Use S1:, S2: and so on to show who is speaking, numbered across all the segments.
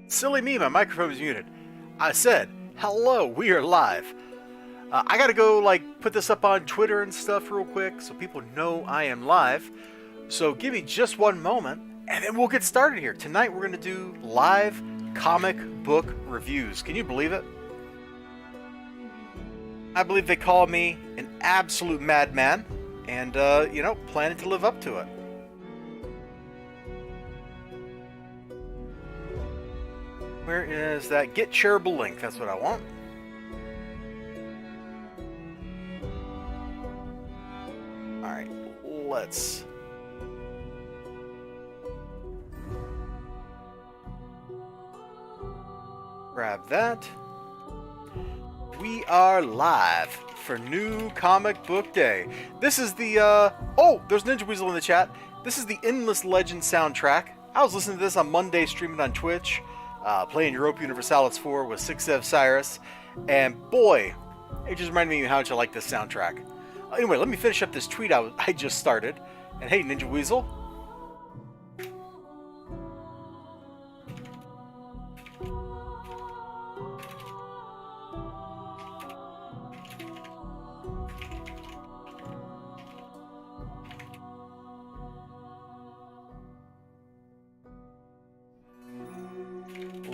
S1: Silly me, my microphone was muted. I said, hello, we are live. I gotta go, put this up on Twitter and stuff real quick so people know I am live. So give me just one moment, and then we'll get started here. Tonight we're gonna do live comic book reviews. Can you believe it? I believe they call me an absolute madman, and, planning to live up to it. Where is that? Get shareable link. That's what I want. Alright, let's... grab that. We are live for New Comic Book Day. This is the, oh, there's Ninja Weasel in the chat. This is the Endless Legend soundtrack. I was listening to this on Monday, streaming on Twitch. Playing Europa Universalis 4 with 6Ev Cyrus, and boy, it just reminded me of how much I like this soundtrack. Anyway, let me finish up this tweet I just started. And hey, Ninja Weasel.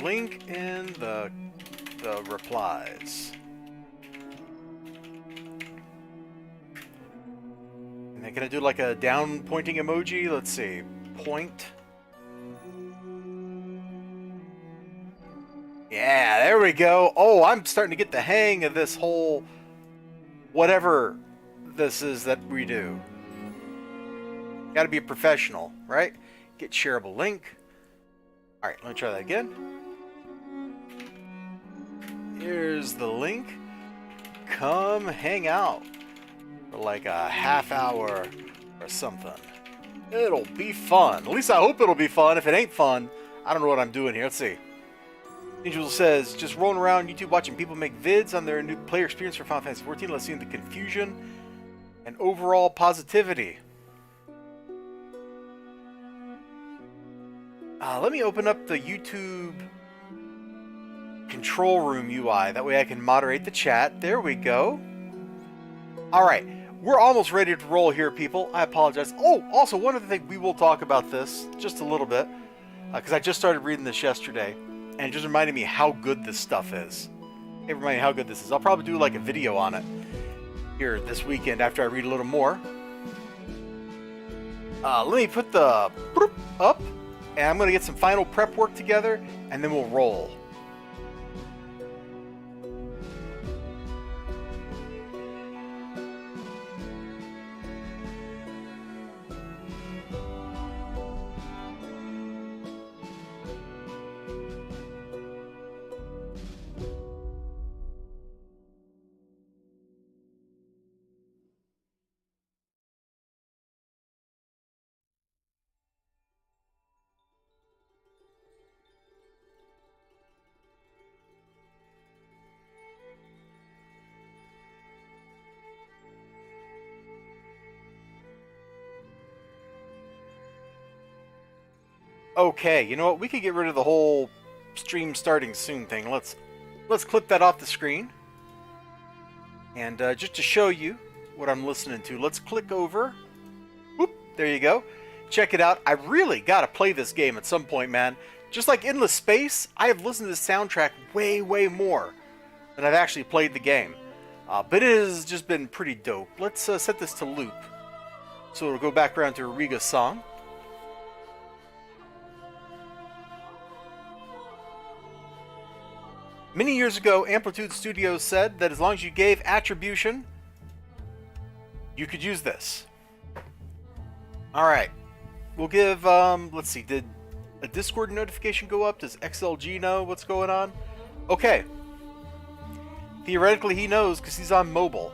S1: Link in the replies. And they're gonna do like a down pointing emoji. Let's see. Point. Yeah, there we go. Oh, I'm starting to get the hang of this whole whatever this is that we do. Gotta be a professional, right? Get shareable link. Alright, let me try that again. Here's the link. Come hang out for like a half hour or something. It'll be fun. At least I hope it'll be fun. If it ain't fun, I don't know what I'm doing here. Let's see. Angel says, just rolling around YouTube watching people make vids on their new player experience for Final Fantasy XIV. Let's see the confusion and overall positivity. Let me open up the YouTube control room UI. That way I can moderate the chat. There we go. Alright. We're almost ready to roll here, people. I apologize. Oh, also, one other thing. We will talk about this just a little bit. Because I just started reading this yesterday. And it just reminded me how good this stuff is. It reminded me how good this is. I'll probably do like a video on it here this weekend after I read a little more. Let me put the up. And I'm going to get some final prep work together. And then we'll roll. Okay, you know what? We could get rid of the whole stream starting soon thing. Let's clip that off the screen. And just to show you what I'm listening to, let's click over. Whoop, there you go. Check it out. I really got to play this game at some point, man. Just like Endless Space, I have listened to the soundtrack way, way more than I've actually played the game. But it has just been pretty dope. Let's set this to loop. So it'll go back around to Ariga's song. Many years ago, Amplitude Studios said that as long as you gave attribution, you could use this. Alright. We'll give, let's see, did a Discord notification go up? Does XLG know what's going on? Okay. Theoretically, he knows because he's on mobile.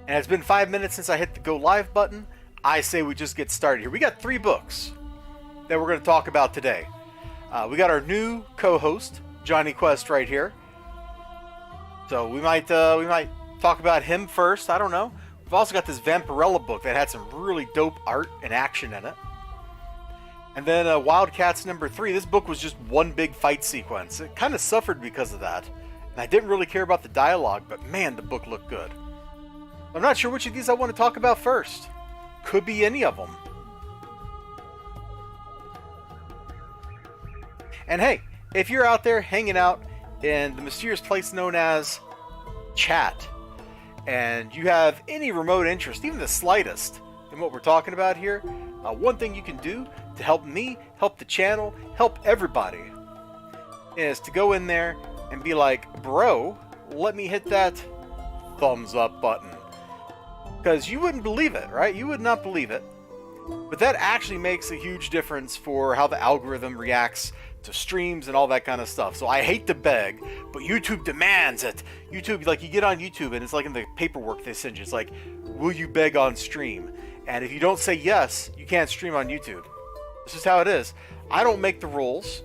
S1: And it's been 5 minutes since I hit the go live button. I say we just get started here. We got 3 books that we're going to talk about today. We got our new co-host, Johnny Quest, right here. So we might talk about him first. I don't know. We've also got this Vampirella book that had some really dope art and action in it. And then Wildcats #3. This book was just one big fight sequence. It kind of suffered because of that. And I didn't really care about the dialogue, but man, the book looked good. I'm not sure which of these I want to talk about first. Could be any of them. And hey, if you're out there hanging out in the mysterious place known as chat, and you have any remote interest, even the slightest, in what we're talking about here, one thing you can do to help me, help the channel, help everybody, is to go in there and be like, bro, let me hit that thumbs up button. Because you wouldn't believe it, right? You would not believe it. But that actually makes a huge difference for how the algorithm reacts to streams and all that kind of stuff. So I hate to beg, but YouTube demands it. YouTube, like, you get on YouTube and it's like in the paperwork they send you, it's like, will you beg on stream? And if you don't say yes, you can't stream on YouTube. This is how it is. I don't make the rules,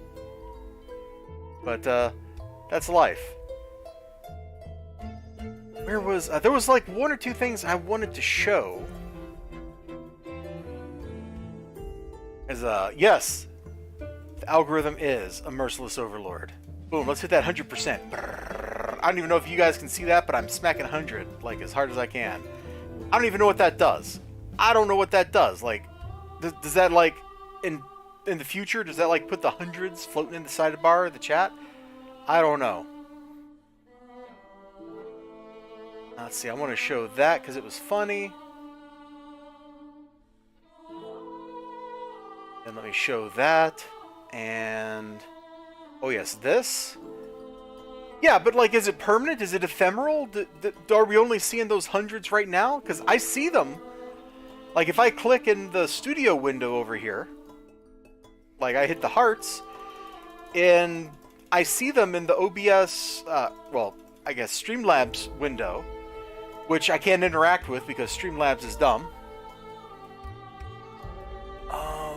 S1: but that's life. Where was there was like one or two things I wanted to show. As yes, the algorithm is a merciless overlord. Boom, let's hit that 100%. I don't even know if you guys can see that, but I'm smacking 100 like as hard as I can. I don't even know what that does. I don't know what that does. Like, does that, like, in the future, does that like put the hundreds floating in the sidebar of the chat? I don't know. Let's see, I want to show that because it was funny. And let me show that. And oh yes, this. Yeah, but like, is it permanent? Is it ephemeral? Are we only seeing those hundreds right now? Because I see them. Like, if I click in the studio window over here, like I hit the hearts, and I see them in the OBS, well, I guess Streamlabs window, which I can't interact with because Streamlabs is dumb.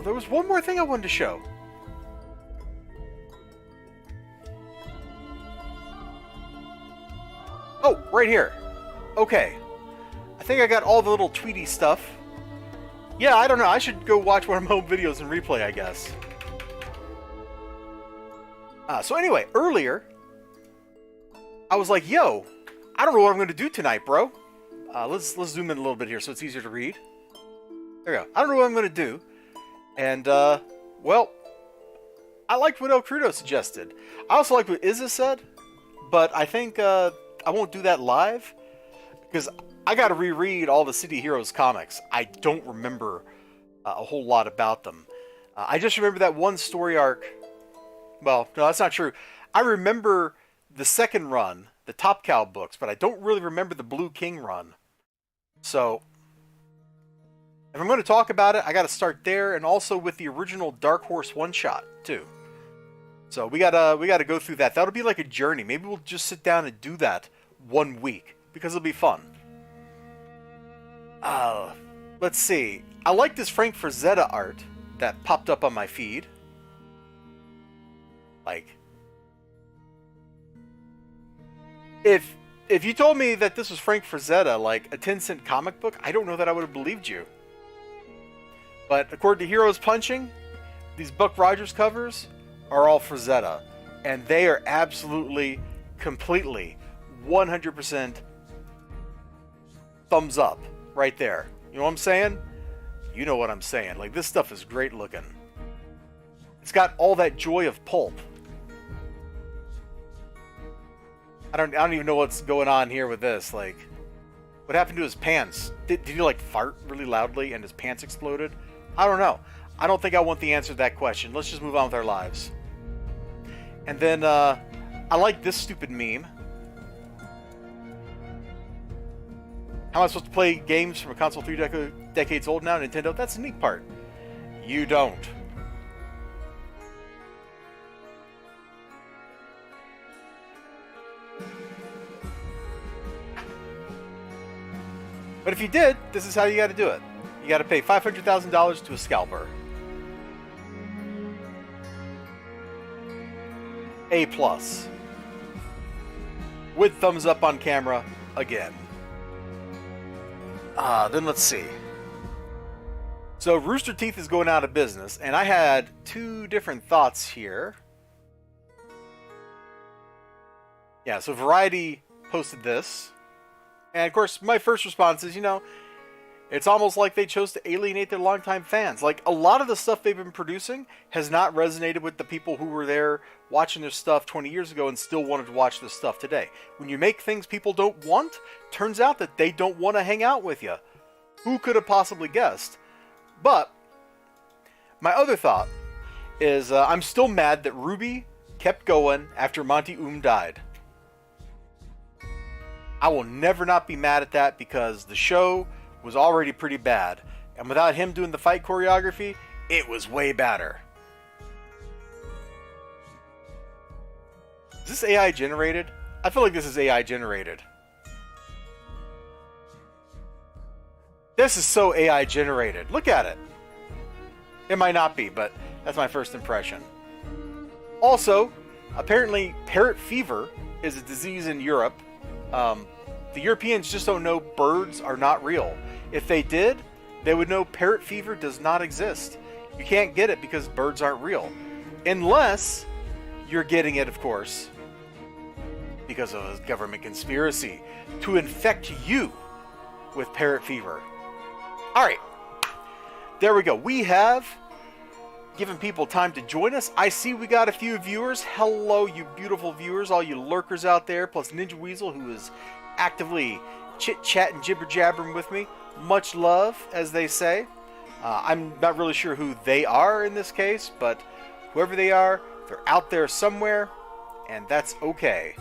S1: There was one more thing I wanted to show. Oh, right here. Okay. I think I got all the little Tweety stuff. Yeah, I don't know. I should go watch one of my own videos in replay, I guess. So anyway, earlier, I was like, yo, I don't know what I'm going to do tonight, bro. Let's zoom in a little bit here so it's easier to read. There we go. I don't know what I'm going to do. And, well, I liked what El Crudo suggested. I also liked what Izza said, but I think I won't do that live because I got to reread all the City Heroes comics. I don't remember a whole lot about them. I just remember that one story arc. Well, no, that's not true. I remember the second run, the Top Cow books, but I don't really remember the Blue King run. So, if I'm going to talk about it, I got to start there, and also with the original Dark Horse one-shot, too. So, we gotta go through that. That'll be like a journey. Maybe we'll just sit down and do that 1 week, because it'll be fun. Let's see. I like this Frank Frazetta art that popped up on my feed. Like, if you told me that this was Frank Frazetta, like a 10-cent comic book, I don't know that I would have believed you. But according to Heroes Punching, these Buck Rogers covers are all Frazetta, and they are absolutely, completely, 100% thumbs up right there. You know what I'm saying? You know what I'm saying. Like, this stuff is great looking. It's got all that joy of pulp. I don't even know what's going on here with this. Like, what happened to his pants? Did he like fart really loudly and his pants exploded? I don't know. I don't think I want the answer to that question. Let's just move on with our lives. And then I like this stupid meme. How am I supposed to play games from a console 3 decades old now, Nintendo? That's the neat part. You don't. But if you did, this is how you got to do it. You got to pay $500,000 to a scalper. A+. With thumbs up on camera again. Then let's see. So Rooster Teeth is going out of business, and I had two different thoughts here. Yeah, so Variety posted this. And of course, my first response is, it's almost like they chose to alienate their longtime fans. Like, a lot of the stuff they've been producing has not resonated with the people who were there watching their stuff 20 years ago and still wanted to watch this stuff today. When you make things people don't want, turns out that they don't want to hang out with you. Who could have possibly guessed? But my other thought is I'm still mad that Ruby kept going after Monty died. I will never not be mad at that because the show was already pretty bad. And without him doing the fight choreography, it was way better. Is this AI generated? I feel like this is AI generated. This is so AI generated. Look at it. It might not be, but that's my first impression. Also, apparently parrot fever is a disease in Europe. The Europeans just don't know birds are not real. If they did, they would know parrot fever does not exist. You can't get it because birds aren't real. Unless you're getting it, of course, because of a government conspiracy to infect you with parrot fever. Alright, there we go. We have given people time to join us. I see we got a few viewers. Hello, you beautiful viewers, all you lurkers out there, plus Ninja Weasel, who is actively chit-chatting, jibber-jabbering with me. Much love, as they say. I'm not really sure who they are in this case, but whoever they are, they're out there somewhere, and that's okay.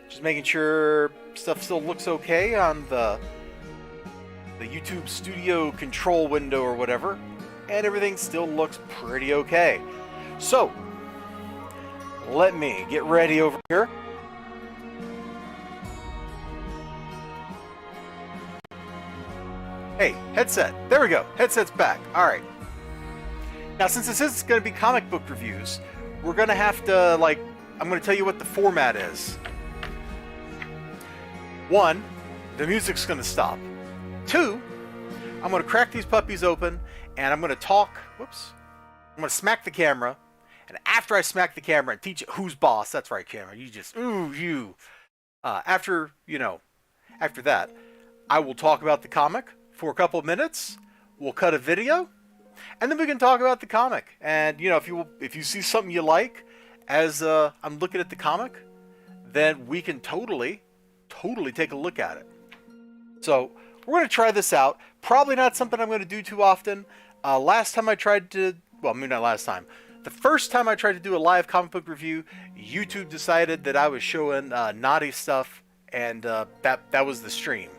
S1: Just making sure stuff still looks okay on the YouTube studio control window or whatever, and everything still looks pretty okay. So, let me get ready over here. Hey, headset. There we go. Headset's back. Alright. Now, since this is going to be comic book reviews, we're going to have to, I'm going to tell you what the format is. 1, the music's going to stop. 2, I'm going to crack these puppies open, and I'm going to talk. Whoops. I'm going to smack the camera, and after I smack the camera and teach it who's boss, that's right, camera, you just, ooh, you. After that, I will talk about the comic for a couple of minutes. We'll cut a video, and then we can talk about the comic. And, if you see something you like as I'm looking at the comic, then we can totally take a look at it. So, we're going to try this out. Probably not something I'm going to do too often. Last time I tried to, well, maybe not last time. The first time I tried to do a live comic book review, YouTube decided that I was showing naughty stuff, and that was the stream.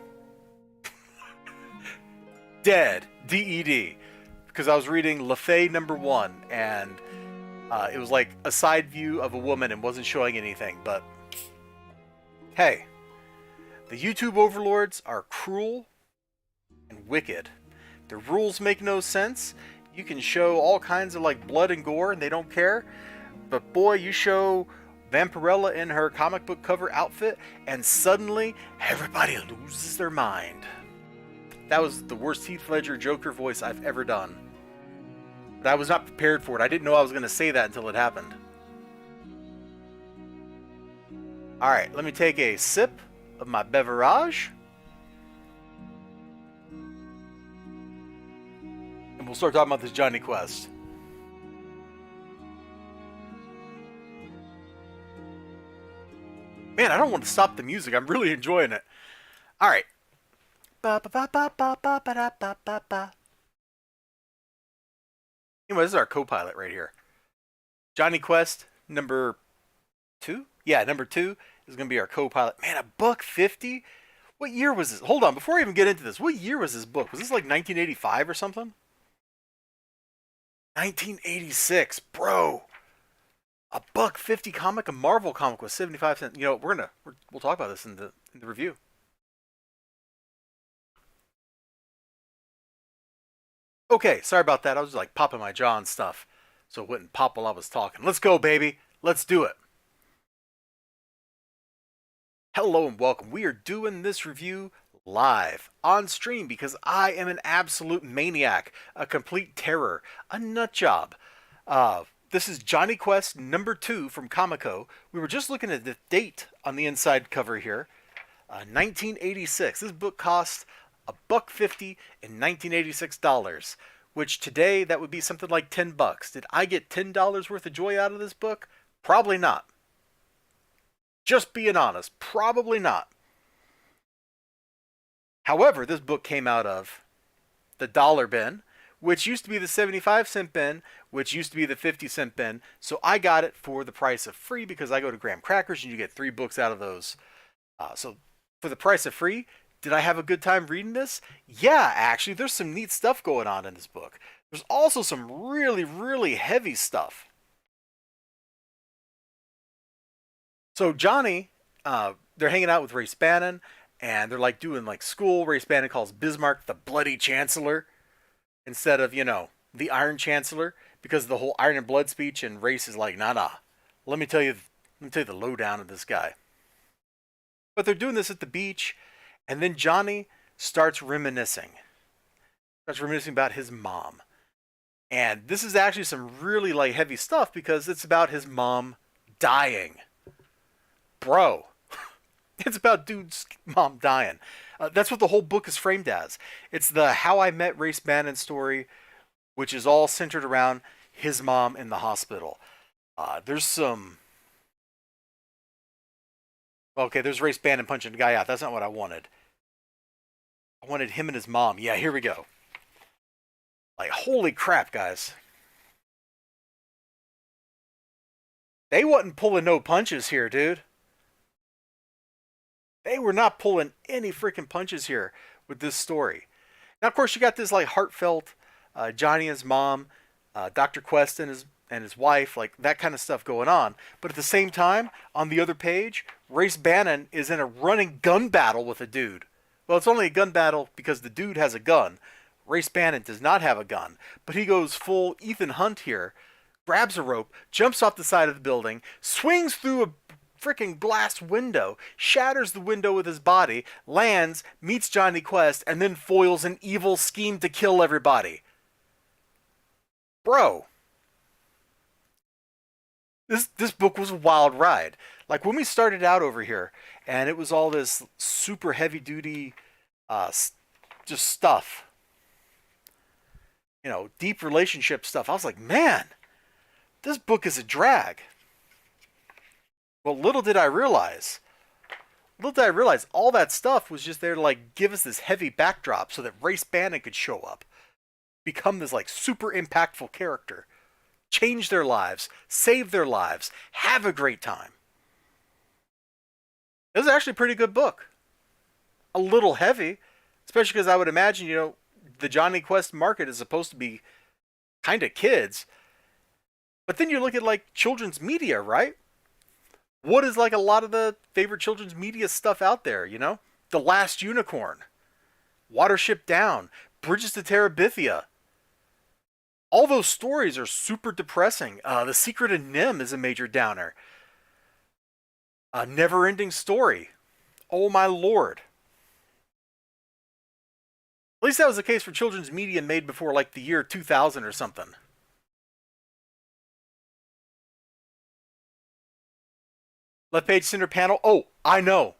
S1: Dead. D-E-D. Because I was reading LaFay #1, and it was like a side view of a woman and wasn't showing anything, but hey, the YouTube overlords are cruel and wicked. Their rules make no sense. You can show all kinds of blood and gore and they don't care. But boy, you show Vampirella in her comic book cover outfit and suddenly everybody loses their mind. That was the worst Heath Ledger Joker voice I've ever done. But I was not prepared for it. I didn't know I was going to say that until it happened. Alright, let me take a sip of my beverage. And we'll start talking about this Johnny Quest. Man, I don't want to stop the music. I'm really enjoying it. Alright. Anyway, this is our co-pilot right here. Johnny Quest, number 2? Yeah, number 2 is going to be our co-pilot. Man, $1.50? What year was this? Hold on, before I even get into this, what year was this book? Was this like 1985 or something? 1986, bro. $1.50 comic, a Marvel comic was 75 cents. We'll talk about this in the review. Okay, sorry about that. I was popping my jaw and stuff, so it wouldn't pop while I was talking. Let's go, baby. Let's do it. Hello and welcome. We are doing this review live on stream because I am an absolute maniac, a complete terror, a nut job. This is Johnny Quest #2 from Comico. We were just looking at the date on the inside cover here. 1986. This book cost $1.50 in 1986 dollars, which today that would be something like $10. Did I get $10 worth of joy out of this book? Probably not. Just being honest, probably not. However, this book came out of the dollar bin, which used to be the 75-cent bin, which used to be the 50-cent bin. So I got it for the price of free because I go to Graham Crackers and you get 3 books out of those. So for the price of free, did I have a good time reading this? Yeah, actually, there's some neat stuff going on in this book. There's also some really, really heavy stuff. So Johnny, they're hanging out with Race Bannon, and they're like doing like school. Race Bannon calls Bismarck the bloody chancellor instead of, the Iron Chancellor because of the whole Iron and Blood speech, and Race is like, nah. Let me tell you the lowdown of this guy. But they're doing this at the beach, and then Johnny starts reminiscing. Starts reminiscing about his mom. And this is actually some really like heavy stuff because it's about his mom dying. Bro. It's about dude's mom dying. That's what the whole book is framed as. It's the How I Met Race Bannon story, which is all centered around his mom in the hospital. There's some... Okay, there's Race Bannon punching the guy out. That's not what I wanted. I wanted him and his mom. Yeah, here we go. Like, holy crap, guys. They wasn't pulling no punches here, dude. They were not pulling any freaking punches here with this story. Now, of course, you got this like heartfelt Johnny and his mom, Dr. Quest and his wife, like that kind of stuff going on. But at the same time, on the other page, Race Bannon is in a running gun battle with a dude. Well, it's only a gun battle because the dude has a gun. Race Bannon does not have a gun, but he goes full Ethan Hunt here, grabs a rope, jumps off the side of the building, swings through a freaking glass window, shatters the window with his body, lands, meets Johnny Quest, and then foils an evil scheme to kill everybody. Bro. This book was a wild ride. Like when we started out over here, and it was all this super heavy duty, just stuff. Deep relationship stuff. I was like, man, this book is a drag. Well, little did I realize all that stuff was just there to like give us this heavy backdrop so that Race Bannon could show up, become this like super impactful character, change their lives, save their lives, have a great time. It was actually a pretty good book. A little heavy, especially because I would imagine, the Johnny Quest market is supposed to be kind of kids. But then you look at like children's media, right? What is like a lot of the favorite children's media stuff out there, The Last Unicorn, Watership Down, Bridges to Terabithia. All those stories are super depressing. The Secret of Nim is a major downer. A Never-Ending Story. Oh my lord. At least that was the case for children's media made before like the year 2000 or something. Left page center panel. Oh, I know,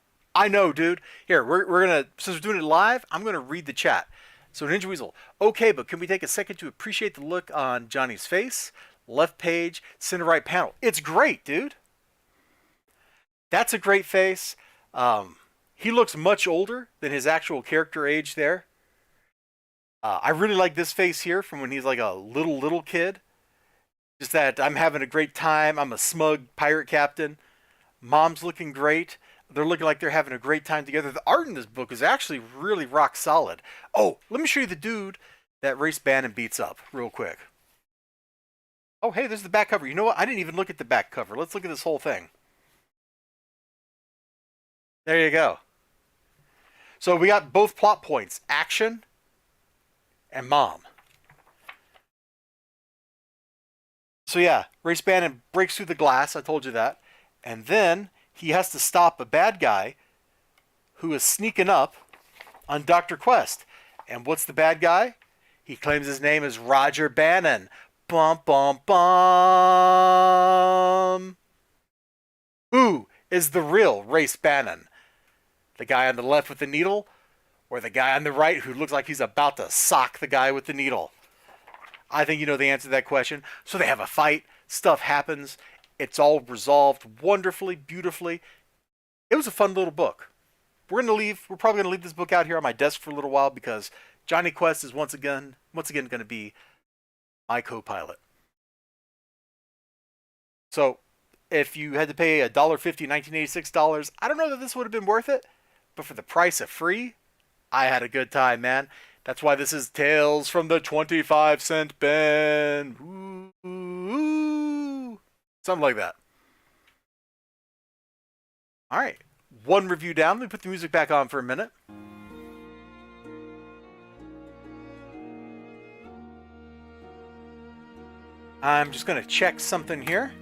S1: dude. Here, we're gonna, since we're doing it live, I'm gonna read the chat. So Ninja Weasel, okay, but can we take a second to appreciate the look on Johnny's face? Left page, center right panel. It's great, dude. That's a great face. He looks much older than his actual character age there. I really like this face here from when he's like a little kid. Just that I'm having a great time. I'm a smug pirate captain. Mom's looking great. They're looking like they're having a great time together. The art in this book is actually really rock solid. Oh, let me show you the dude that Race Bannon beats up real quick. Oh, hey, there's the back cover. You know what? I didn't even look at the back cover. Let's look at this whole thing. There you go. So we got both plot points, action and mom. So yeah, Race Bannon breaks through the glass. I told you that. And then he has to stop a bad guy who is sneaking up on Dr. Quest. And what's the bad guy? He claims his name is Roger Bannon. Bum, bum, bum. Who is the real Race Bannon? The guy on the left with the needle, or the guy on the right who looks like he's about to sock the guy with the needle? I think you know the answer to that question. So they have a fight. Stuff happens. It's all resolved wonderfully, beautifully. It was a fun little book. We're probably gonna leave this book out here on my desk for a little while because Johnny Quest is once again going to be my co-pilot. So if you had to pay $1.50 in 1986 dollars, I don't know that this would have been worth it, but for the price of free, I had a good time, man. That's why this is Tales from the 25-cent bin. Ooh, ooh, something like that. All right, one review down. Let me put the music back on for a minute. I'm just going to check something here.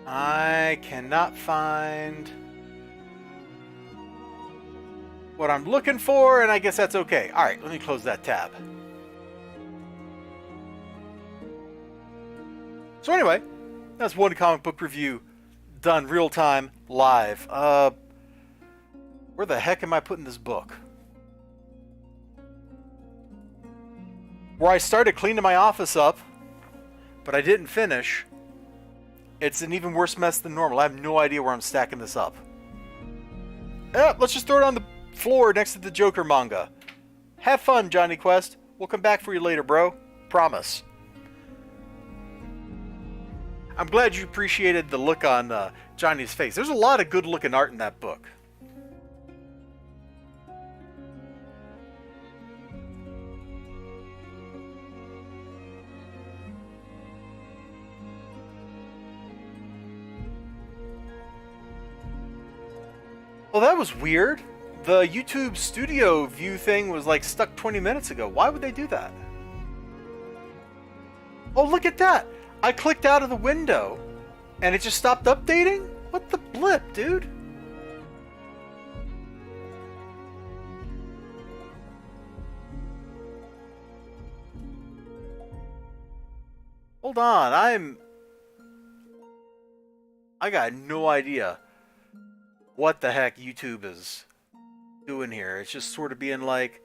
S1: I cannot find what I'm looking for, and I guess that's okay. All right, let me close that tab. So anyway, that's one comic book review done real time, live. Where the heck am I putting this book? Where I started cleaning my office up, but I didn't finish. It's an even worse mess than normal. I have no idea where I'm stacking this up. Let's just throw it on the floor next to the Joker manga. Have fun, Johnny Quest. We'll come back for you later, bro. Promise. I'm glad you appreciated the look on Johnny's face. There's a lot of good-looking art in that book. Well, that was weird. The YouTube studio view thing was like stuck 20 minutes ago. Why would they do that? Oh, look at that. I clicked out of the window and it just stopped updating? What the blip, dude? Hold on, I got no idea what the heck YouTube is doing here. It's just sort of being like,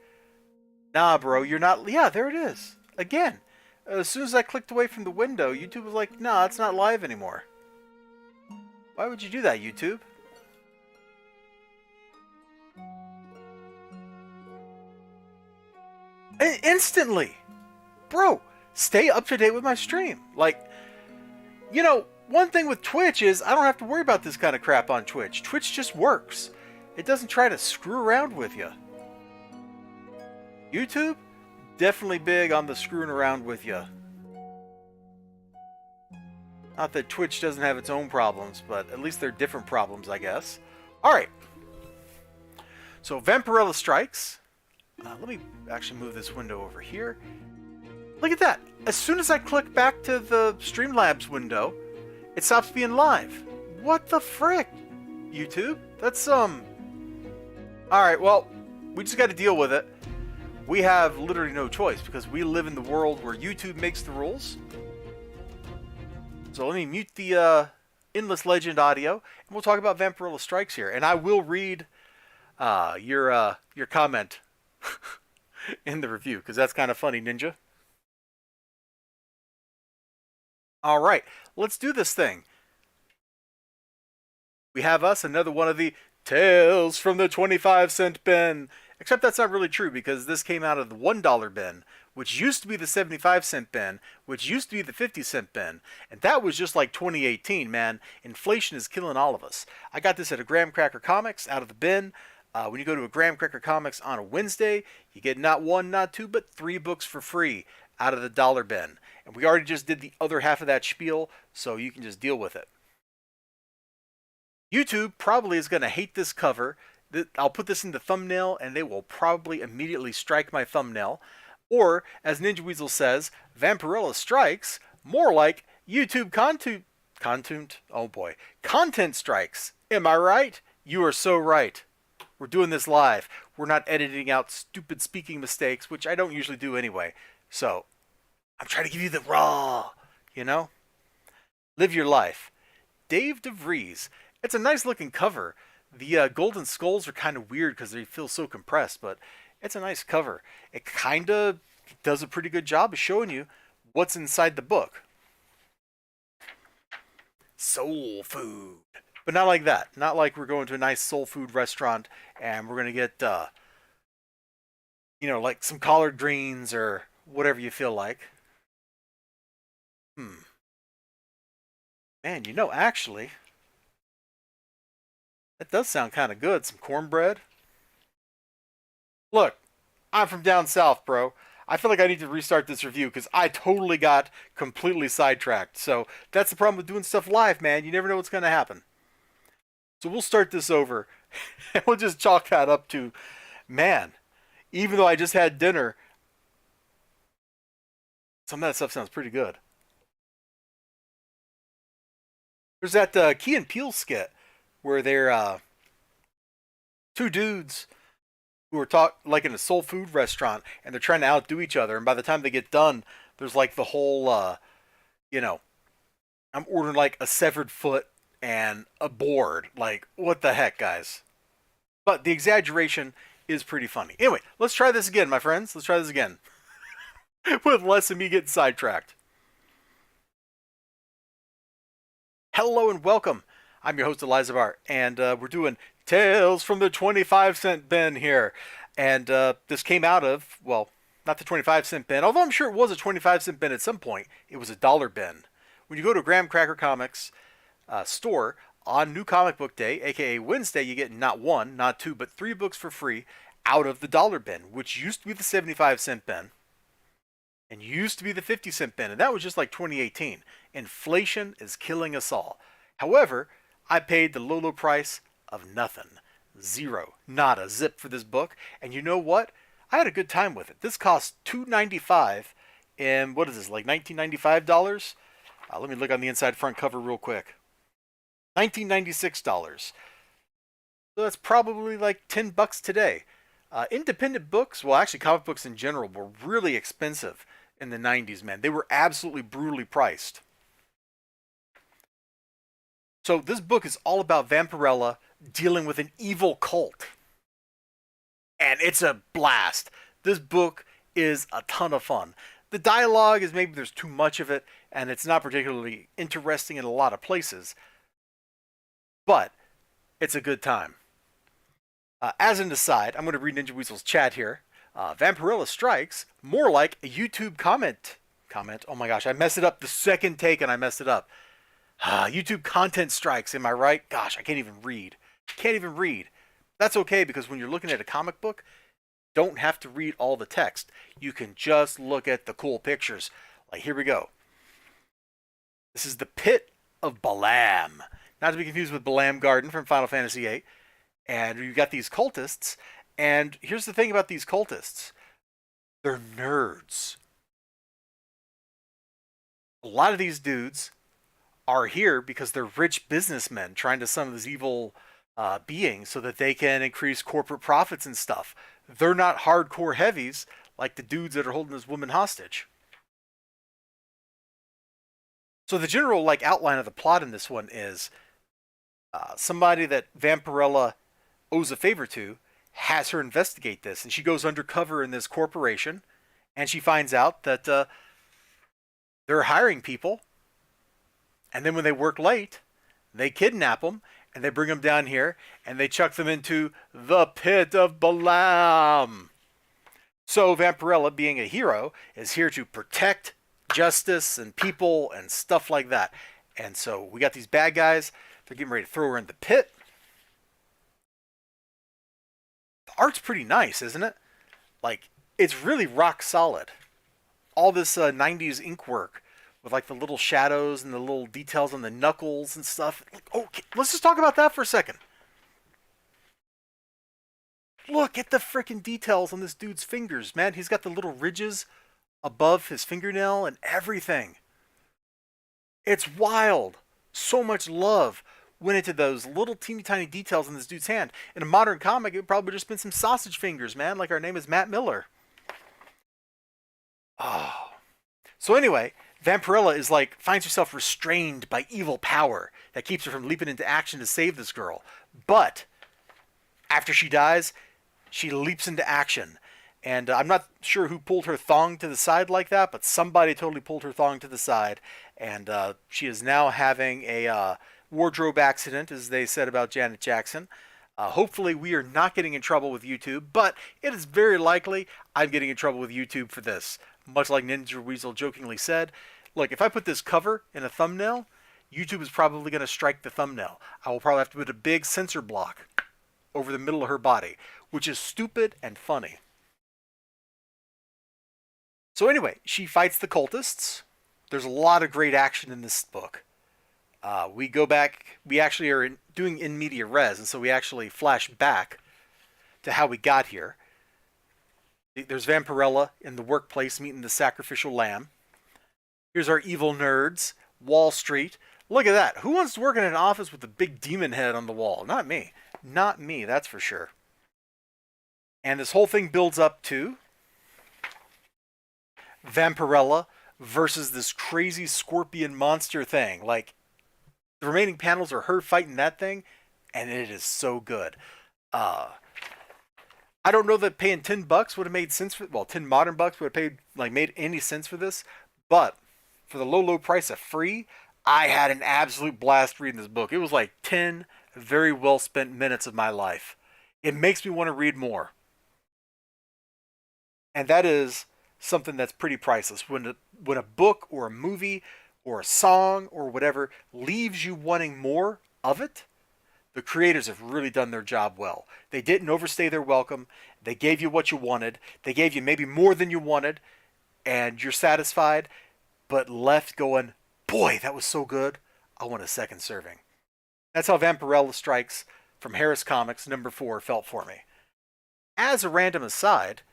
S1: nah, bro, you're not. Yeah, there it is. Again, as soon as I clicked away from the window, YouTube was like, nah, it's not live anymore. Why would you do that, YouTube? Instantly. Bro, stay up to date with my stream. Like, you know, one thing with Twitch is I don't have to worry about this kind of crap on Twitch. Twitch just works. It doesn't try to screw around with you. YouTube, definitely big on the screwing around with you. Not that Twitch doesn't have its own problems, but at least they're different problems, I guess. Alright. So, Vampirella Strikes. Let me actually move this window over here. Look at that. As soon as I click back to the Streamlabs window, it stops being live. What the frick, YouTube? That's, Alright, well, we just got to deal with it. We have literally no choice because we live in the world where YouTube makes the rules. So let me mute the Endless Legend audio, and we'll talk about Vampirella Strikes here. And I will read your comment in the review, because that's kind of funny, Ninja. Alright, let's do this thing. We have us another one of the Tales from the 25-cent bin. Except that's not really true, because this came out of the $1 bin, which used to be the 75-cent bin, which used to be the 50-cent bin. And that was just like 2018, man. Inflation is killing all of us. I got this at a Graham Cracker Comics out of the bin. When you go to a Graham Cracker Comics on a Wednesday, you get not one, not two, but 3 books for free. out of the dollar bin. And we already just did the other half of that spiel, so you can just deal with it. YouTube probably is going to hate this cover. I'll put this in the thumbnail, and they will probably immediately strike my thumbnail. Or, as Ninja Weasel says, Vampirella strikes, more like YouTube content strikes. Am I right? You are so right. We're doing this live. We're not editing out stupid speaking mistakes, which I don't usually do anyway. So, I'm trying to give you the raw, you know? Live your life. Dave DeVries. It's a nice looking cover. The golden skulls are kind of weird because they feel so compressed, but it's a nice cover. It kind of does a pretty good job of showing you what's inside the book. Soul food. But not like that. Not like we're going to a nice soul food restaurant and we're going to get, like some collard greens or whatever you feel like. Man, actually, that does sound kind of good. Some cornbread. Look, I'm from down south, bro. I feel like I need to restart this review because I totally got completely sidetracked. So that's the problem with doing stuff live, man. You never know what's going to happen. So we'll start this over and we'll just chalk that up to, man, even though I just had dinner, some of that stuff sounds pretty good. There's that Key and Peele skit where they're two dudes who are like in a soul food restaurant and they're trying to outdo each other. And by the time they get done, there's like the whole, I'm ordering like a severed foot and a board. Like, what the heck, guys? But the exaggeration is pretty funny. Anyway, let's try this again, my friends. Let's try this again. With less of me getting sidetracked. Hello and welcome. I'm your host, Eliza Bar, and we're doing Tales from the 25-cent bin here. And this came out of, well, not the 25-cent bin, although I'm sure it was a 25-cent bin at some point. It was a dollar bin. When you go to Graham Cracker Comics store on New Comic Book Day, aka Wednesday, you get not one, not two, but 3 books for free out of the dollar bin, which used to be the 75-cent bin and used to be the 50-cent bin, and that was just like 2018. Inflation is killing us all. However, I paid the low price of nothing. Zero. Not a zip for this book. And you know what? I had a good time with it. This cost $2.95 and what is this, like $19.95? Let me look on the inside front cover real quick. $19.96. So that's probably like $10 today. Independent books, well actually comic books in general, were really expensive in the 90s, man. They were absolutely brutally priced. So this book is all about Vampirella dealing with an evil cult. And it's a blast. This book is a ton of fun. The dialogue is maybe there's too much of it, and it's not particularly interesting in a lot of places. But it's a good time. As an aside, I'm going to read Ninja Weasel's chat here. Vampirella strikes, more like a YouTube comment. Oh my gosh, I messed it up the second take and I messed it up. YouTube content strikes, am I right? Gosh, I can't even read. That's okay, because when you're looking at a comic book, don't have to read all the text. You can just look at the cool pictures. Like, here we go. This is the Pit of Balaam. Not to be confused with Balaam Garden from Final Fantasy VIII. And you've got these cultists. And here's the thing about these cultists. They're nerds. A lot of these dudes are here because they're rich businessmen trying to summon these evil beings so that they can increase corporate profits and stuff. They're not hardcore heavies like the dudes that are holding this woman hostage. So the general outline of the plot in this one is somebody that Vampirella owes a favor to has her investigate this, and she goes undercover in this corporation, and she finds out that they're hiring people, and then when they work late, they kidnap them, and they bring them down here, and they chuck them into the Pit of Balaam. So Vampirella, being a hero, is here to protect justice and people and stuff like that. And so we got these bad guys. They're getting ready to throw her in the pit. The art's pretty nice, isn't it? Like, it's really rock solid. all this 90s ink work with like the little shadows and the little details on the knuckles and stuff. Oh, let's just talk about that for a second. Look at the freaking details on this dude's fingers, man. He's got the little ridges above his fingernail and everything. It's wild. So much love went into those little teeny tiny details in this dude's hand. In a modern comic, it would probably just been some sausage fingers, man, like our name is Matt Miller. Oh. So anyway, Vampirella is like, finds herself restrained by evil power that keeps her from leaping into action to save this girl. But after she dies, she leaps into action. And I'm not sure who pulled her thong to the side like that, but somebody totally pulled her thong to the side. And she is now having a wardrobe accident, as they said about Janet Jackson. Hopefully we are not getting in trouble with YouTube, but it is very likely I'm getting in trouble with YouTube for this. Much like Ninja Weasel jokingly said, look, if I put this cover in a thumbnail, YouTube is probably going to strike the thumbnail. I will probably have to put a big censor block over the middle of her body, which is stupid and funny. So anyway, she fights the cultists. There's a lot of great action in this book. We go back, we actually are doing in media res, and so we actually flash back to how we got here. There's Vampirella in the workplace meeting the sacrificial lamb. Here's our evil nerds, Wall Street. Look at that. Who wants to work in an office with a big demon head on the wall? Not me. Not me, that's for sure. And this whole thing builds up to Vampirella versus this crazy scorpion monster thing. Like, the remaining panels are her fighting that thing, and it is so good. I don't know that paying $10 would have made sense for, well, 10 modern bucks would have made any sense for this, but for the low price of free, I had an absolute blast reading this book. It was like 10 very well spent minutes of my life. It makes me want to read more. And that is something that's pretty priceless. When a book or a movie or a song or whatever leaves you wanting more of it, the creators have really done their job well. They didn't overstay their welcome. They gave you what you wanted. They gave you maybe more than you wanted, and you're satisfied, but left going, boy, that was so good. I want a second serving. That's how Vampirella Strikes from Harris Comics #4 felt for me. As a random aside,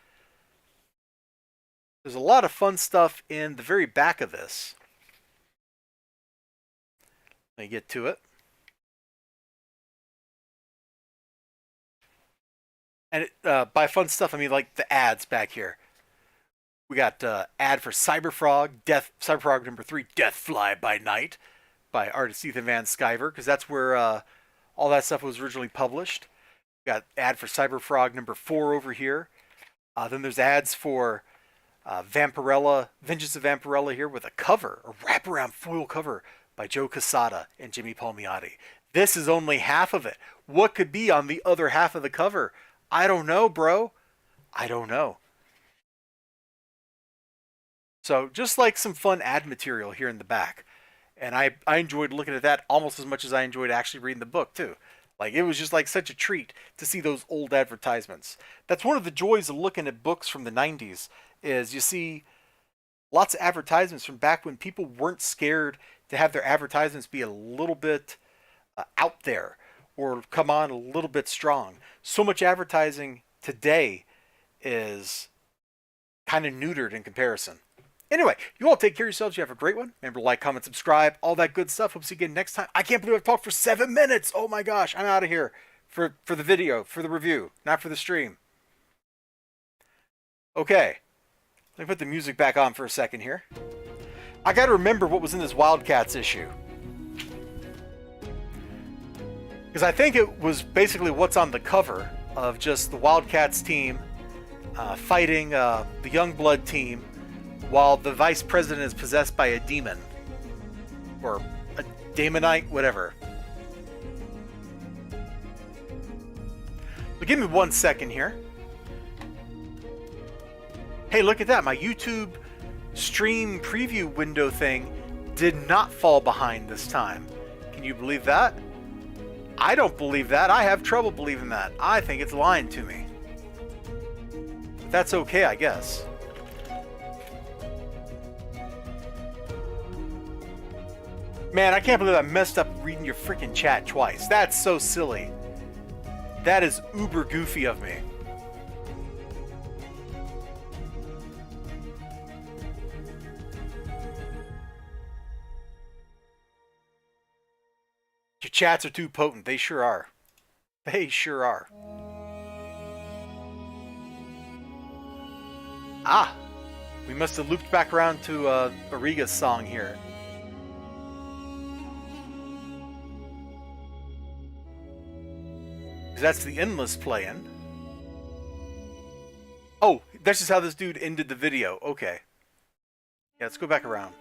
S1: there's a lot of fun stuff in the very back of this. Let me get to it. And by fun stuff, I mean like the ads back here. We got ad for Cyberfrog, Cyberfrog #3, Death Fly by Night, by artist Ethan Van Sciver, because that's where all that stuff was originally published. We got ad for Cyberfrog #4 over here. Then there's ads for Vampirella, Vengeance of Vampirella here with a cover, a wraparound foil cover by Joe Quesada and Jimmy Palmiotti. This is only half of it. What could be on the other half of the cover? I don't know, bro. I don't know. So just like some fun ad material here in the back. And I enjoyed looking at that almost as much as I enjoyed actually reading the book too. Like, it was just like such a treat to see those old advertisements. That's one of the joys of looking at books from the 90s, is you see lots of advertisements from back when people weren't scared to have their advertisements be a little bit out there or come on a little bit strong. So much advertising today is kind of neutered in comparison. Anyway, you all take care of yourselves. You have a great one. Remember to like, comment, subscribe, all that good stuff. Hope to see you again next time. I can't believe I've talked for 7 minutes. Oh my gosh, I'm out of here for the video, for the review, not for the stream. Okay, let me put the music back on for a second here. I got to remember what was in this Wildcats issue, because I think it was basically what's on the cover of just the Wildcats team fighting the Youngblood team, while the vice president is possessed by a demon. Or a daemonite, whatever. But give me 1 second here. Hey, look at that. My YouTube stream preview window thing did not fall behind this time. Can you believe that? I don't believe that. I have trouble believing that. I think it's lying to me. But that's okay, I guess. Man, I can't believe I messed up reading your freaking chat twice. That's so silly. That is uber goofy of me. Your chats are too potent. They sure are. They sure are. Ah! We must have looped back around to Ariga's song here. That's the endless playing. Oh, that's just how this dude ended the video. Okay. Yeah, let's go back around.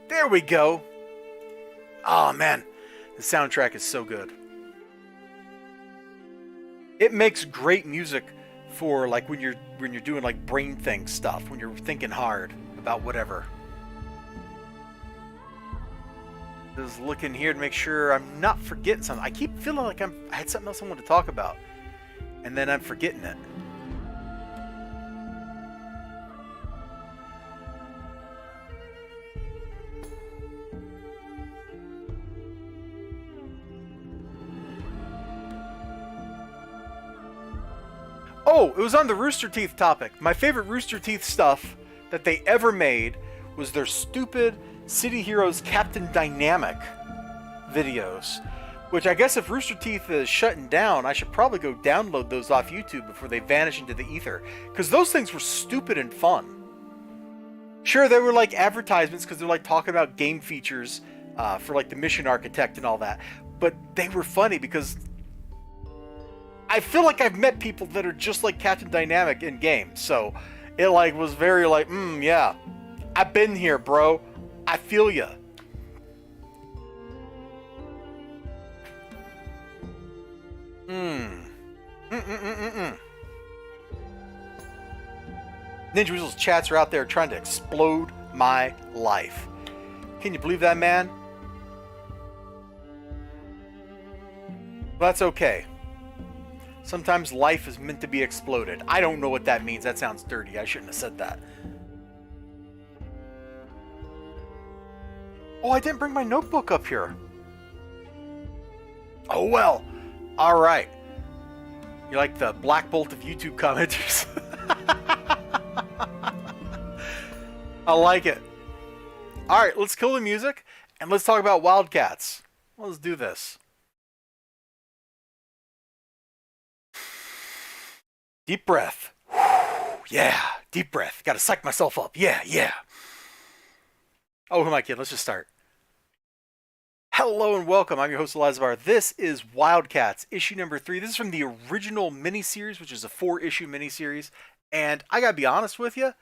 S1: There we go. Oh man, the soundtrack is so good. It makes great music for like when you're doing like brain thing stuff, when you're thinking hard about whatever. Just looking here to make sure I'm not forgetting something. I keep feeling like I had something else I wanted to talk about, and then I'm forgetting it. Oh, it was on the Rooster Teeth topic. My favorite Rooster Teeth stuff that they ever made was their stupid City Heroes Captain Dynamic videos, which I guess if Rooster Teeth is shutting down, I should probably go download those off YouTube before they vanish into the ether, because those things were stupid and fun. Sure, they were like advertisements because they're like talking about game features for like the Mission Architect and all that, but they were funny because I feel like I've met people that are just like Captain Dynamic in games, so it like was very like, yeah, I've been here, bro. I feel ya. Ninja Weasel's chats are out there trying to explode my life. Can you believe that, man? Well, that's okay. Sometimes life is meant to be exploded. I don't know what that means. That sounds dirty. I shouldn't have said that. Oh, I didn't bring my notebook up here. Oh, well. All right. You're like the Black Bolt of YouTube commenters. I like it. All right, let's kill the music and let's talk about Wildcats. Let's do this. Deep breath. Yeah, deep breath. Got to psych myself up. Yeah, yeah. Oh, who am I kidding? Let's just start. Hello and welcome. I'm your host, Elizabeth. This is Wildcats, issue number 3. This is from the original miniseries, which is a 4-issue miniseries. And I gotta be honest with you,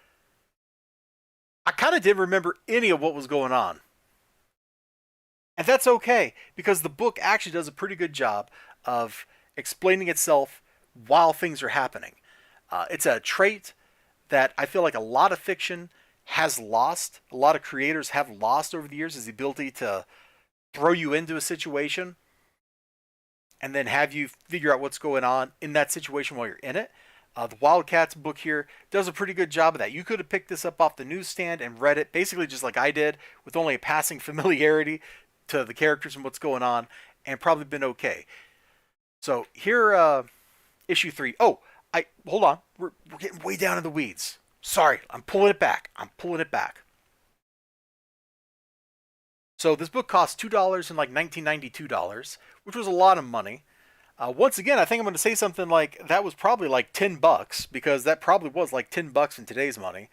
S1: I kind of didn't remember any of what was going on. And that's okay, because the book actually does a pretty good job of explaining itself while things are happening. It's a trait that I feel like a lot of fiction has lost. A lot of creators have lost over the years, is the ability to throw you into a situation and then have you figure out what's going on in that situation while you're in it. The Wildcats book here does a pretty good job of that. You could have picked this up off the newsstand and read it basically just like I did, with only a passing familiarity to the characters and what's going on, and probably been okay. So here, issue 3. Oh, hold on. We're getting way down in the weeds. Sorry, I'm pulling it back. So this book cost $2 in like $1992, which was a lot of money. Once again, I think I'm going to say something like that was probably like $10, because that probably was like $10 in today's money.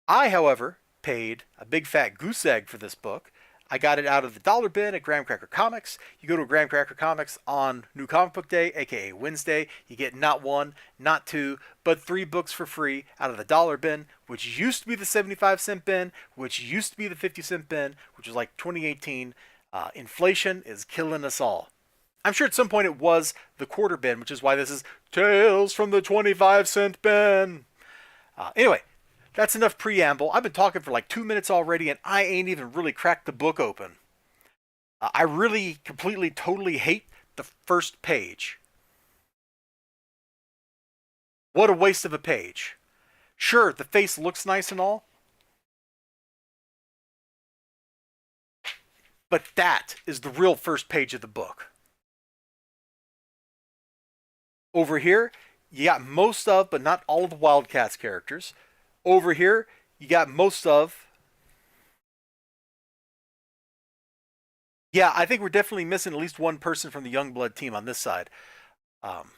S1: I, however, paid a big fat goose egg for this book. I got it out of the dollar bin at Graham Cracker Comics. You go to Graham Cracker Comics on New Comic Book Day, aka Wednesday. You get not 1, not 2, but 3 books for free out of the dollar bin, which used to be the 75-cent bin, which used to be the 50-cent bin, which was like 2018. Inflation is killing us all. I'm sure at some point it was the quarter bin, which is why this is Tales from the 25-cent bin. Anyway. That's enough preamble. I've been talking for like 2 minutes already, and I ain't even really cracked the book open. I really, completely, totally hate the first page. What a waste of a page. Sure, the face looks nice and all, But that is the real first page of the book. Over here, you got most of, but not all of the Wildcats characters. Over here, you got most of. Yeah, I think we're definitely missing at least one person from the Youngblood team on this side. And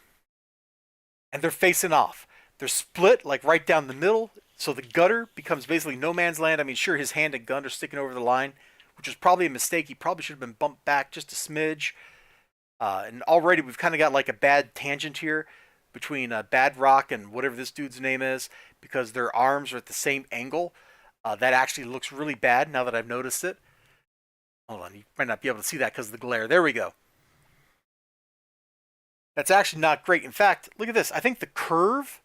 S1: they're facing off. They're split like right down the middle, so the gutter becomes basically no man's land. I mean, sure, his hand and gun are sticking over the line, which was probably a mistake. He probably should have been bumped back just a smidge. And already we've kind of got like a bad tangent here between Bad Rock and whatever this dude's name is, because their arms are at the same angle. That actually looks really bad now that I've noticed it. Hold on, you might not be able to see that because of the glare. There we go. That's actually not great. In fact, look at this. I think the curve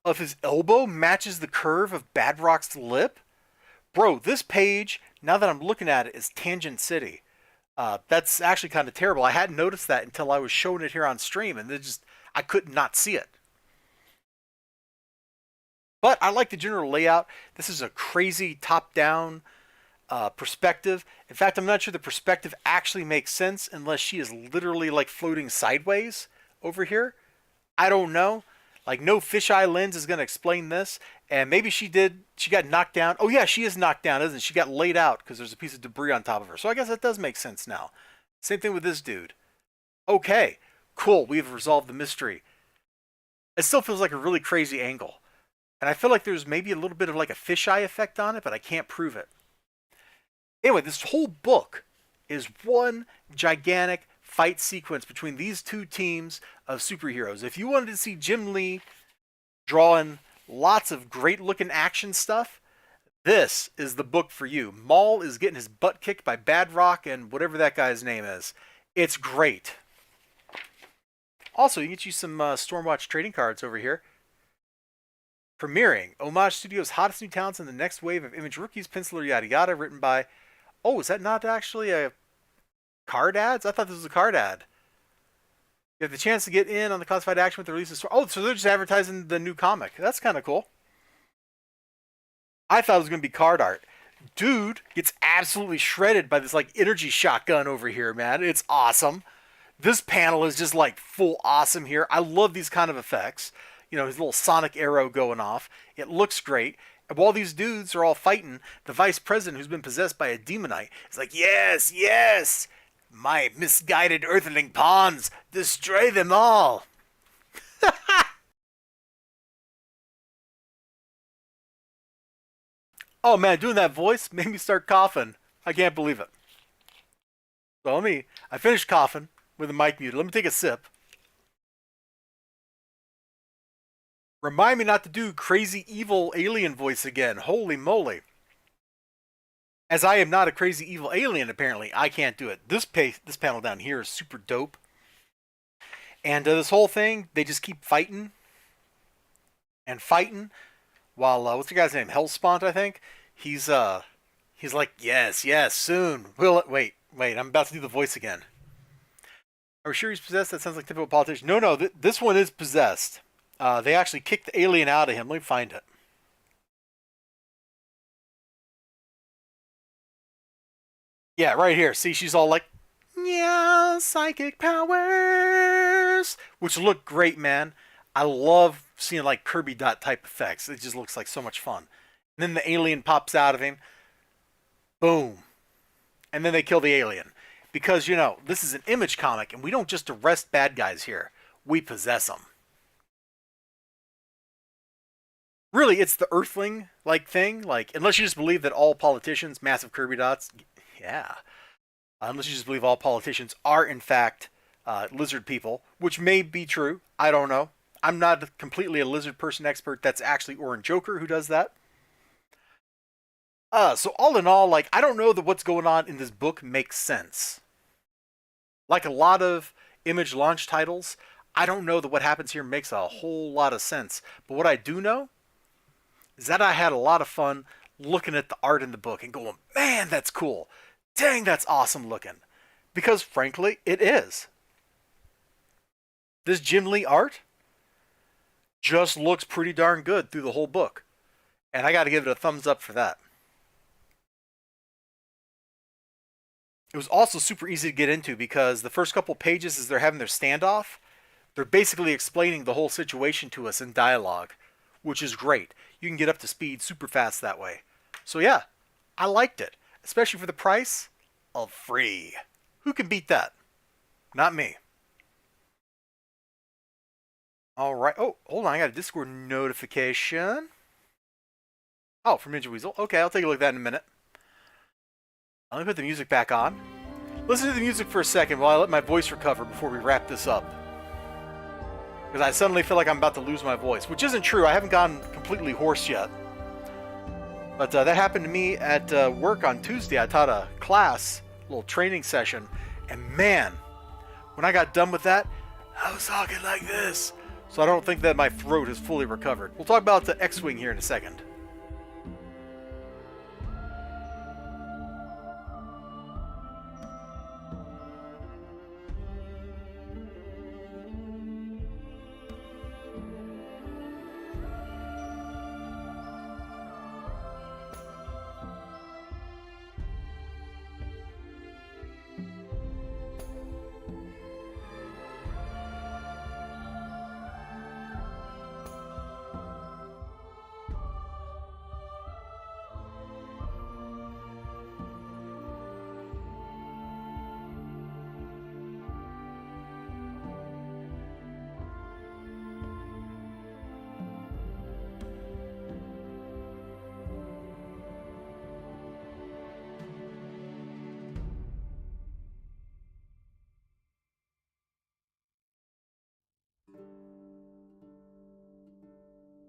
S1: of his elbow matches the curve of Bad Rock's lip. Bro, this page, now that I'm looking at it, is Tangent City. That's actually kind of terrible. I hadn't noticed that until I was showing it here on stream, and I could not see it. But I like the general layout. This is a crazy top-down perspective. In fact, I'm not sure the perspective actually makes sense unless she is literally like floating sideways over here. I don't know. Like, no fisheye lens is going to explain this. And maybe she got knocked down. Oh yeah, she is knocked down, isn't she? She got laid out because there's a piece of debris on top of her. So I guess that does make sense now. Same thing with this dude. Okay, cool. We've resolved the mystery. It still feels like a really crazy angle. And I feel like there's maybe a little bit of like a fisheye effect on it, but I can't prove it. Anyway, this whole book is one gigantic fight sequence between these two teams of superheroes. If you wanted to see Jim Lee drawing lots of great looking action stuff, this is the book for you. Maul is getting his butt kicked by Bad Rock and whatever that guy's name is. It's great. Also, you can get you some Stormwatch trading cards over here. Premiering Homage Studios' hottest new talents in the next wave of Image rookies, penciler yada yada, written by... Oh, is that not actually a card ads? I thought this was a card ad. You have the chance to get in on the classified action with the release of... Oh, so they're just advertising the new comic. That's kind of cool. I thought it was going to be card art. Dude gets absolutely shredded by this like energy shotgun over here, man. It's awesome. This panel is just like full awesome here. I love these kind of effects. You know, his little sonic arrow going off. It looks great. And while these dudes are all fighting, the vice president who's been possessed by a demonite is like, yes, yes, my misguided earthling pawns, destroy them all. Oh man, doing that voice made me start coughing. I can't believe it. So I finished coughing with the mic muted. Let me take a sip. Remind me not to do crazy evil alien voice again. Holy moly. As I am not a crazy evil alien, apparently, I can't do it. This panel down here is super dope. And this whole thing, they just keep fighting and fighting while, what's the guy's name? Hellspawn, I think? He's like, yes, yes, soon. Wait, I'm about to do the voice again. Are we sure he's possessed? That sounds like typical politician. No, this one is possessed. They actually kicked the alien out of him. Let me find it. Yeah, right here. See, she's all like, yeah, psychic powers, which look great, man. I love seeing like Kirby dot type effects. It just looks like so much fun. And then the alien pops out of him. Boom. And then they kill the alien. Because, you know, this is an Image comic, and we don't just arrest bad guys here. We possess them. Really, it's the Earthling-like thing. Like, unless you just believe that all politicians, massive Kirby dots, yeah. Unless you just believe all politicians are, in fact, lizard people, which may be true. I don't know. I'm not completely a lizard person expert. That's actually Orange Joker who does that. So all in all, like, I don't know that what's going on in this book makes sense. Like a lot of Image launch titles, I don't know that what happens here makes a whole lot of sense. But what I do know is that I had a lot of fun looking at the art in the book and going, man, that's cool. Dang, that's awesome looking. Because frankly, it is. This Jim Lee art just looks pretty darn good through the whole book. And I got to give it a thumbs up for that. It was also super easy to get into because the first couple pages as they're having their standoff, they're basically explaining the whole situation to us in dialogue, which is great. You can get up to speed super fast that way. So yeah, I liked it, especially for the price of free. Who can beat that? Not me. All right. Oh, hold on. I got a Discord notification. Oh, from Ninja Weasel. Okay, I'll take a look at that in a minute. Let me put the music back on. Listen to the music for a second while I let my voice recover before we wrap this up. Because I suddenly feel like I'm about to lose my voice, which isn't true. I haven't gone completely hoarse yet. But that happened to me at work on Tuesday. I taught a class, a little training session, and man, when I got done with that, I was talking like this. So I don't think that my throat has fully recovered. We'll talk about the X-Wing here in a second.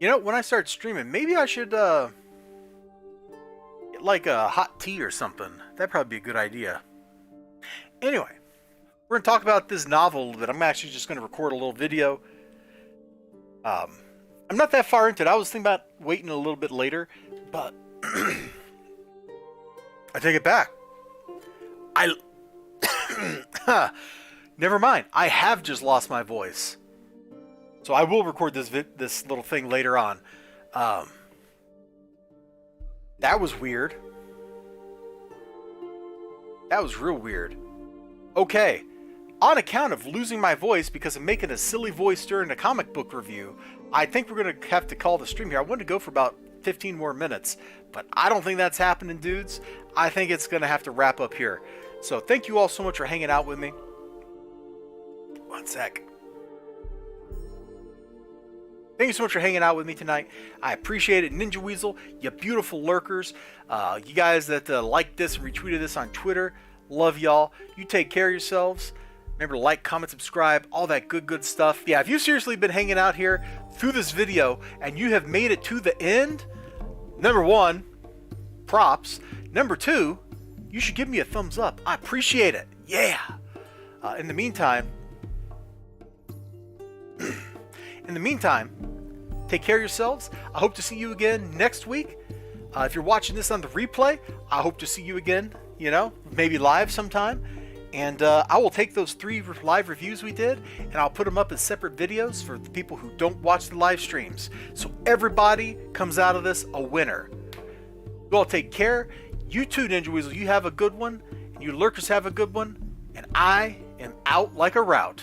S1: You know, when I start streaming, maybe I should get like a hot tea or something. That'd probably be a good idea. Anyway, we're going to talk about this novel a little bit. I'm actually just going to record a little video. I'm not that far into it. I was thinking about waiting a little bit later, but I take it back. Never mind. I have just lost my voice. So I will record this little thing later on. That was weird. That was real weird. Okay. On account of losing my voice because of making a silly voice during a comic book review, I think we're going to have to call the stream here. I wanted to go for about 15 more minutes, but I don't think that's happening, dudes. I think it's going to have to wrap up here. So thank you all so much for hanging out with me. One sec. Thank you so much for hanging out with me tonight. I appreciate it. Ninja Weasel, you beautiful lurkers. You guys that liked this and retweeted this on Twitter, love y'all. You take care of yourselves. Remember to like, comment, subscribe, all that good stuff. Yeah, if you've seriously been hanging out here through this video and you have made it to the end, number one, props. Number two, you should give me a thumbs up. I appreciate it. Yeah. In the meantime, take care of yourselves. I hope to see you again next week. If you're watching this on the replay, I hope to see you again, maybe live sometime. And I will take those 3 live reviews we did, and I'll put them up as separate videos for the people who don't watch the live streams. So everybody comes out of this a winner. You all take care. You too, Ninja Weasel, you have a good one. And you lurkers have a good one. And I am out like a route.